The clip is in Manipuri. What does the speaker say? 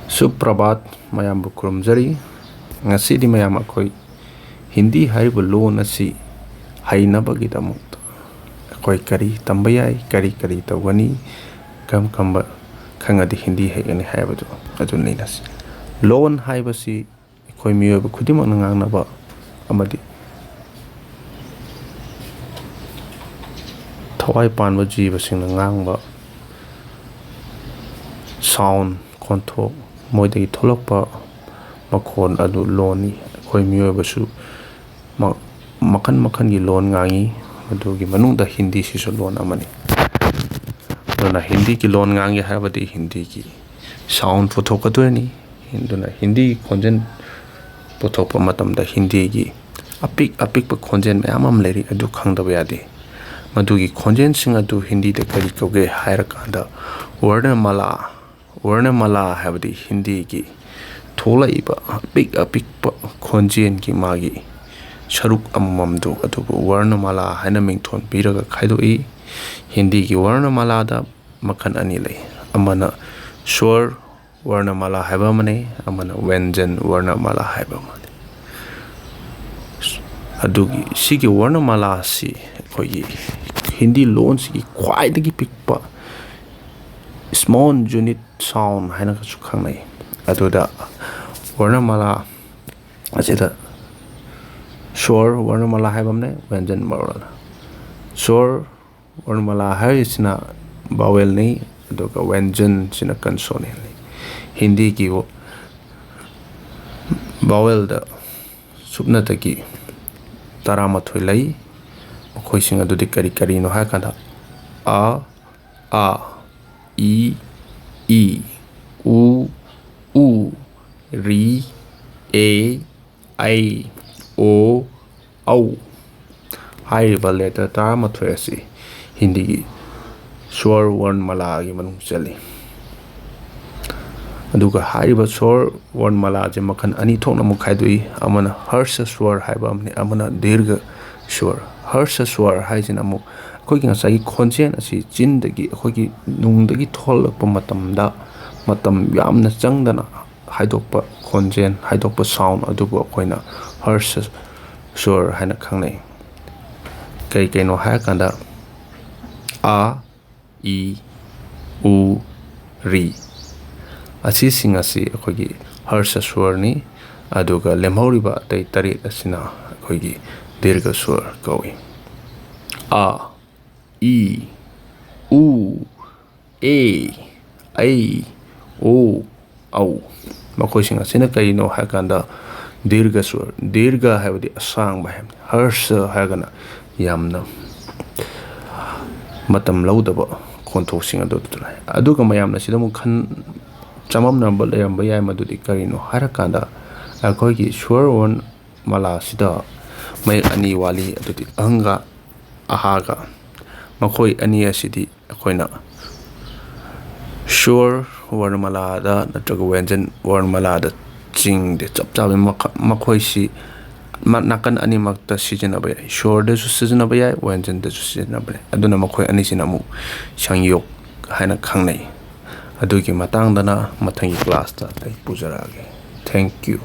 Suprabhat mayam bukurumjari ngasi di mayam akoi Hindi haribu loan asi hainabagi damut akoi kari tambayai kari tawani kam kamba khangadi Hindi haigani haibadu aduni nas loan haibasi akoi miyoba khudimak nangangnaba amadi thawai panba jibasing nangangba sound khonthok moidagi tholokpa makhon adu loni akoi miyobasu makan gi lon ngangi adugi manungda Hindi sisu lon amani dona Hindi ki lon ngangi habadi Hindi ki sound puthokadoni dona Hindi khonjen puthokpa matamda Hindi gi apik pa khonjen mayam leri adu khangdaba yade madugi khonjen sing adu Hindi da kari koge hairakanda Varnamala habadi Hindi ki tholaiba apik pa khonjen ki magi sharuk amamdu adubu Varnamala haina mingthon piraga khaidoi Hindi ki Varnamala da makan ani lei amana swar Varnamala haiba mane amana vyanjan Varnamala haiba mane adugi sigi Varnamala si koi Hindi loan si khwai dagi pikpa small unit sound haina ka sukhangnai aduda Varnamala asida swar Varnamala haibamne vyanjan Varnamala swar Varnamala haisina vowel nei aduga vyanjan sina consonant nei Hindi ki vowel da supna taki taramathoi lai makhoi sing adudi kari no hakanda a I u ri a I o au haiba letter taramathoi asi Hindi gi swar Varnamala gi manung chali aduga haiba swar Varnamala je makhan ani thokna mukhaidui amana harsha swar haiba amne amana dirgha swar harsha swar haijina amuk akhoi gi ngasai khonjen asi chin-dagi akhoi gi nung-dagi tholakpa matam yamna changdana haidokpa khonjen haidokpa sound adubu akhoina harsha swar haina khangnai kai no haikanda a I u ri asi singasi akhoi gi harsha swar ni aduga lemhoriba tai tarit asina akhoi gi dirgha swar kawi a I u a I o au makhoi singa sina kai no hakanda dirgha swar dirgha habadi asang ba harsha hagana yamna matam laudaba khonthok singa do tulai aduga mayamna sida mu khan chamam number layamba yai madudi karino harakanda akhoi gi swar Varnamala sida may ani wali adudi anga ahaga makhoi ani asidi akhoina swar Varnamala da natraga vyanjan Varnamala da ching de chap makhoi si nakan ani makta sijanaba yai swar da su sijanaba yai vyanjan da su sijanaba yai aduna makhoi ani sinamu sangyok haina khangnai adugi matangdana mathangi class ta tai pujarage thank you